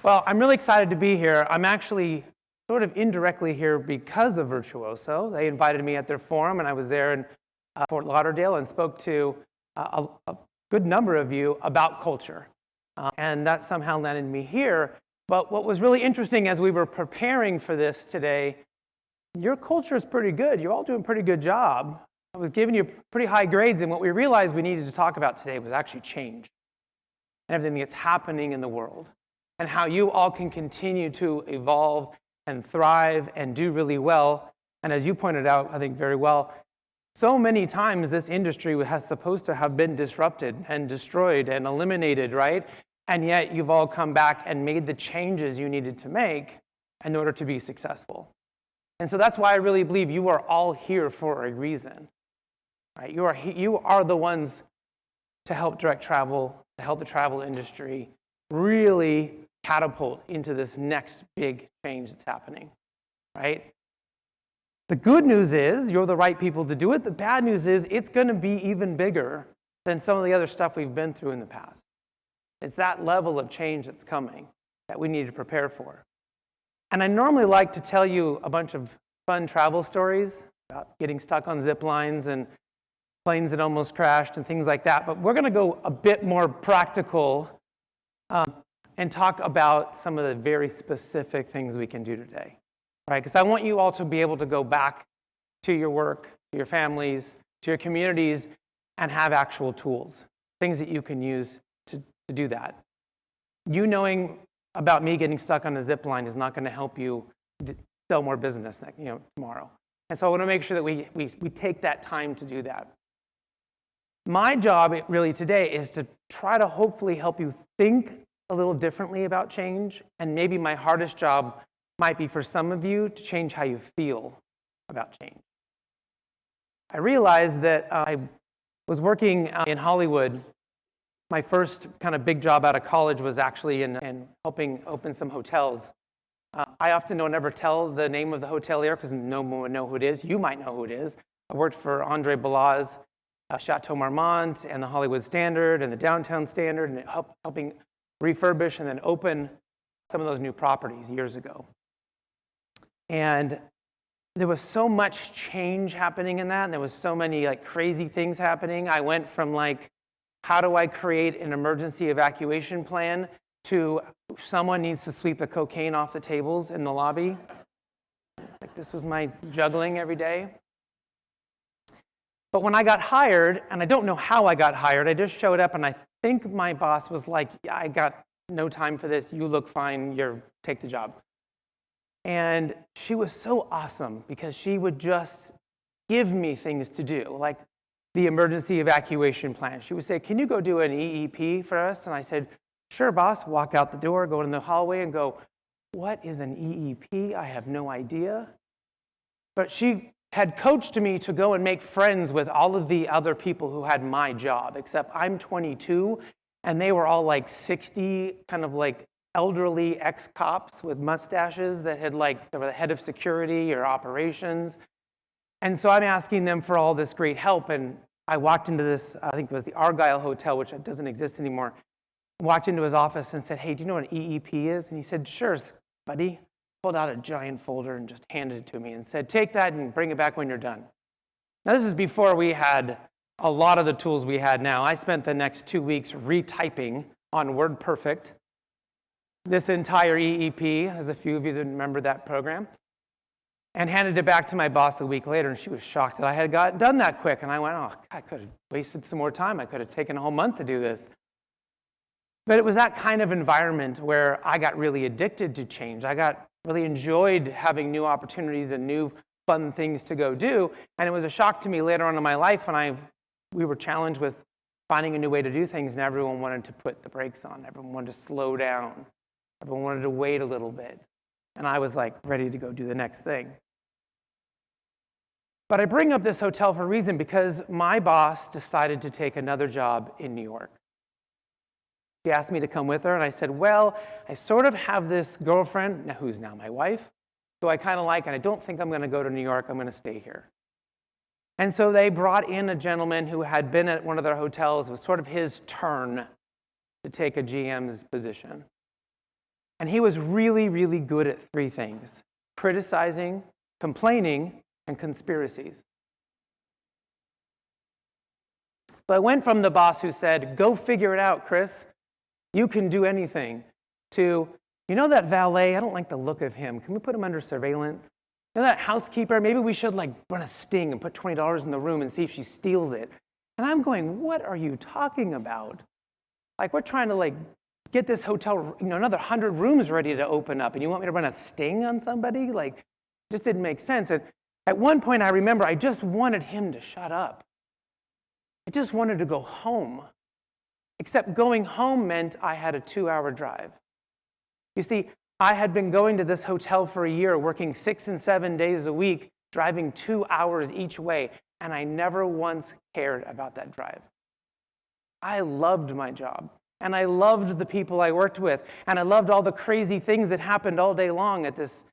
Well, I'm really excited to be here. I'm actually sort of indirectly here because of Virtuoso. They invited me at their forum, and I was there in Fort Lauderdale and spoke to a good number of you about culture. And that somehow landed me here. But what was really interesting as we were preparing for this today, your culture is pretty good. You're all doing a pretty good job. I was giving you pretty high grades, and what we realized we needed to talk about today was actually change and everything that's happening in the world, and how you all can continue to evolve and thrive and do really well. And as you pointed out, I think very well, so many times this industry has supposed to have been disrupted and destroyed and eliminated, right? And yet you've all come back and made the changes you needed to make in order to be successful. And so that's why I really believe you are all here for a reason, right? You are the ones to help direct travel, to help the travel industry really catapult into this next big change that's happening, right? The good news is you're the right people to do it. The bad news is it's going to be even bigger than some of the other stuff we've been through in the past. It's that level of change that's coming that we need to prepare for. And I normally like to tell you a bunch of fun travel stories about getting stuck on zip lines and planes that almost crashed and things like that. But we're going to go a bit more practical and talk about some of the very specific things we can do today, right? Because I want you all to be able to go back to your work, to your families, to your communities, and have actual tools, things that you can use to do that. You knowing about me getting stuck on a zip line is not going to help you sell more business tomorrow. And so I want to make sure that we take that time to do that. My job really today is to try to hopefully help you think a little differently about change, and maybe my hardest job might be for some of you to change how you feel about change. I realized that I was working in Hollywood. My first kind of big job out of college was actually in helping open some hotels. I often don't ever tell the name of the hotelier because no one would know who it is. You might know who it is. I worked for Andre Balazs, Chateau Marmont, and the Hollywood Standard, and the Downtown Standard, and helping refurbish and then open some of those new properties years ago. And there was so much change happening in that, and there was so many crazy things happening. I went from how do I create an emergency evacuation plan to someone needs to sweep the cocaine off the tables in the lobby. This was my juggling every day. But when I got hired, and I don't know how I got hired, I just showed up, and I think my boss was like, yeah, I got no time for this. You look fine. Take the job. And she was so awesome because she would just give me things to do, like the emergency evacuation plan. She would say, can you go do an EEP for us? And I said, sure, boss. Walk out the door, go in the hallway, and go, what is an EEP? I have no idea. But she had coached me to go and make friends with all of the other people who had my job, except I'm 22, and they were all 60, kind of elderly ex-cops with mustaches that had they were the head of security or operations. And so I'm asking them for all this great help, and I walked into this, I think it was the Argyle Hotel, which doesn't exist anymore, walked into his office and said, hey, do you know what an EEP is? And he said, sure, buddy. Pulled out a giant folder and just handed it to me and said, take that and bring it back when you're done. Now, this is before we had a lot of the tools we had now. I spent the next 2 weeks retyping on WordPerfect this entire EEP, as a few of you that remember that program, and handed it back to my boss a week later, and she was shocked that I had gotten done that quick. And I went, oh, I could have wasted some more time. I could have taken a whole month to do this. But it was that kind of environment where I got really addicted to change. I really enjoyed having new opportunities and new fun things to go do. And it was a shock to me later on in my life when we were challenged with finding a new way to do things, and everyone wanted to put the brakes on. Everyone wanted to slow down. Everyone wanted to wait a little bit. And I was ready to go do the next thing. But I bring up this hotel for a reason, because my boss decided to take another job in New York. She asked me to come with her, and I said, well, I sort of have this girlfriend, who's now my wife, who I kind of like, and I don't think I'm going to go to New York. I'm going to stay here. And so they brought in a gentleman who had been at one of their hotels. It was sort of his turn to take a GM's position. And he was really, really good at three things: criticizing, complaining, and conspiracies. So I went from the boss who said, "Go figure it out, Chris. You can do anything," to, "You know that valet? I don't like the look of him. Can we put him under surveillance? You know that housekeeper? Maybe we should run a sting and put $20 in the room and see if she steals it." And I'm going, "What are you talking about? We're trying to get this hotel, another 100 rooms ready to open up, and you want me to run a sting on somebody?" It just didn't make sense. And at one point, I remember I just wanted him to shut up. I just wanted to go home. Except going home meant I had a 2-hour drive. You see, I had been going to this hotel for a year, working 6 and 7 days a week, driving 2 hours each way, and I never once cared about that drive. I loved my job, and I loved the people I worked with, and I loved all the crazy things that happened all day long at this,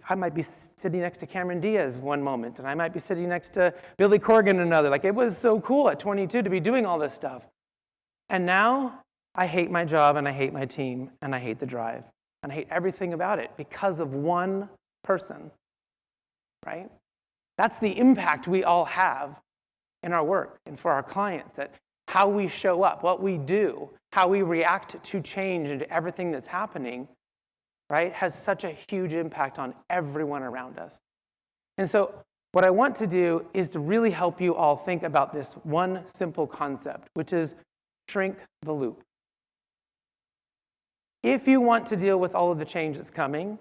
I might be sitting next to Cameron Diaz one moment, and I might be sitting next to Billy Corgan another. It was so cool at 22 to be doing all this stuff. And now I hate my job, and I hate my team, and I hate the drive, and I hate everything about it because of one person, right? That's the impact we all have in our work and for our clients, that how we show up, what we do, how we react to change and to everything that's happening, right, has such a huge impact on everyone around us. And so what I want to do is to really help you all think about this one simple concept, which is shrink the loop. If you want to deal with all of the change that's coming,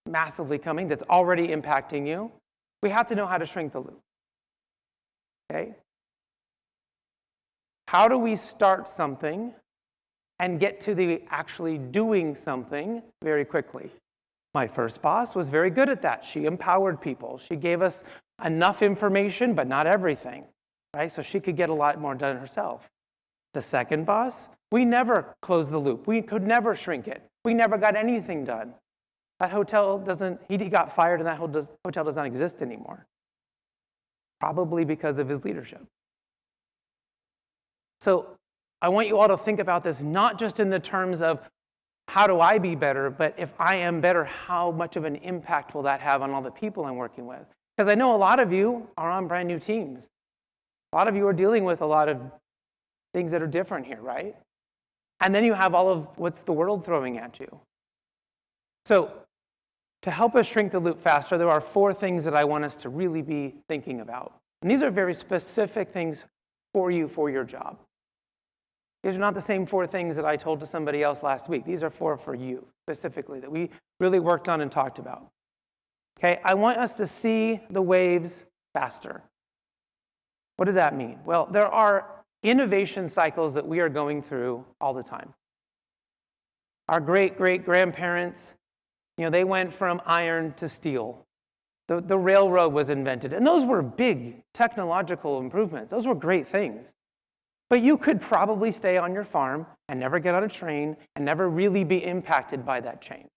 massively coming, that's already impacting you, we have to know how to shrink the loop. Okay? How do we start something and get to the actually doing something very quickly? My first boss was very good at that. She empowered people. She gave us enough information, but not everything, right? So she could get a lot more done herself. The second boss, we never closed the loop. We could never shrink it. We never got anything done. That hotel he got fired, and that hotel does not exist anymore. Probably because of his leadership. So I want you all to think about this not just in the terms of how do I be better, but if I am better, how much of an impact will that have on all the people I'm working with? Because I know a lot of you are on brand new teams. A lot of you are dealing with a lot of things that are different here, right? And then you have all of what's the world throwing at you. So to help us shrink the loop faster, there are 4 things that I want us to really be thinking about. And these are very specific things for you, for your job. These are not the same 4 things that I told to somebody else last week. These are 4 for you, specifically, that we really worked on and talked about. Okay, I want us to see the waves faster. What does that mean? Well, there are innovation cycles that we are going through all the time. Our great-great-grandparents, they went from iron to steel. The railroad was invented, and those were big technological improvements. Those were great things. But you could probably stay on your farm and never get on a train and never really be impacted by that change.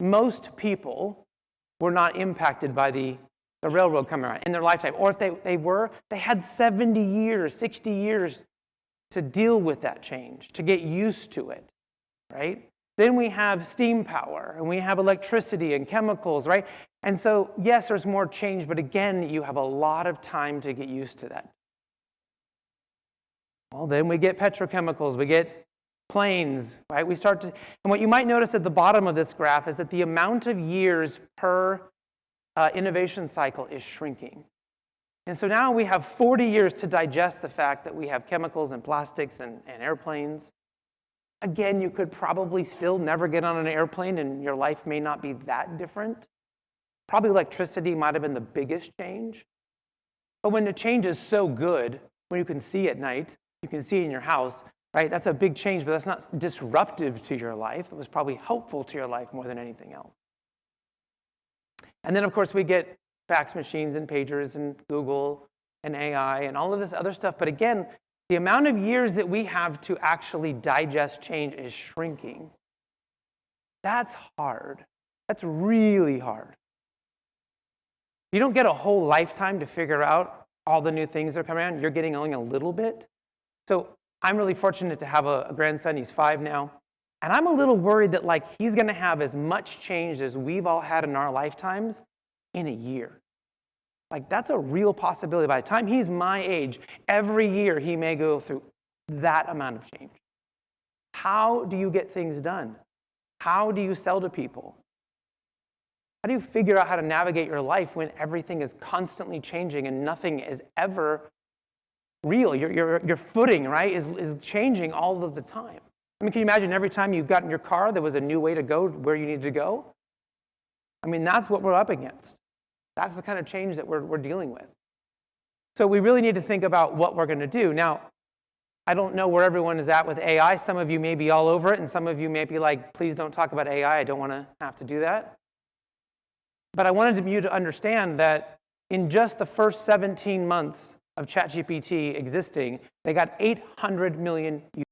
Most people were not impacted by the railroad coming around in their lifetime. Or if they were, they had 70 years, 60 years to deal with that change, to get used to it, right? Then we have steam power, and we have electricity and chemicals, right? And so, yes, there's more change, but again, you have a lot of time to get used to that. Well, then we get petrochemicals, we get planes, right? And what you might notice at the bottom of this graph is that the amount of years per innovation cycle is shrinking. And so now we have 40 years to digest the fact that we have chemicals and plastics and airplanes. Again, you could probably still never get on an airplane, and your life may not be that different. Probably electricity might have been the biggest change. But when the change is so good, when you can see at night, you can see in your house, right? That's a big change, but that's not disruptive to your life. It was probably helpful to your life more than anything else. And then, of course, we get fax machines and pagers and Google and AI and all of this other stuff. But again, the amount of years that we have to actually digest change is shrinking. That's hard. That's really hard. You don't get a whole lifetime to figure out all the new things that are coming around. You're getting only a little bit. So I'm really fortunate to have a grandson. He's 5 now. And I'm a little worried that like he's going to have as much change as we've all had in our lifetimes in a year. Like that's a real possibility. By the time he's my age, every year he may go through that amount of change. How do you get things done? How do you sell to people? How do you figure out how to navigate your life when everything is constantly changing and nothing is ever real? Your footing, right, is changing all of the time. I mean, can you imagine every time you got in your car, there was a new way to go where you needed to go? I mean, that's what we're up against. That's the kind of change that we're dealing with. So we really need to think about what we're going to do. Now, I don't know where everyone is at with AI. Some of you may be all over it, and some of you may be like, please don't talk about AI. I don't want to have to do that. But I wanted you to understand that in just the first 17 months of ChatGPT existing, they got 800 million users.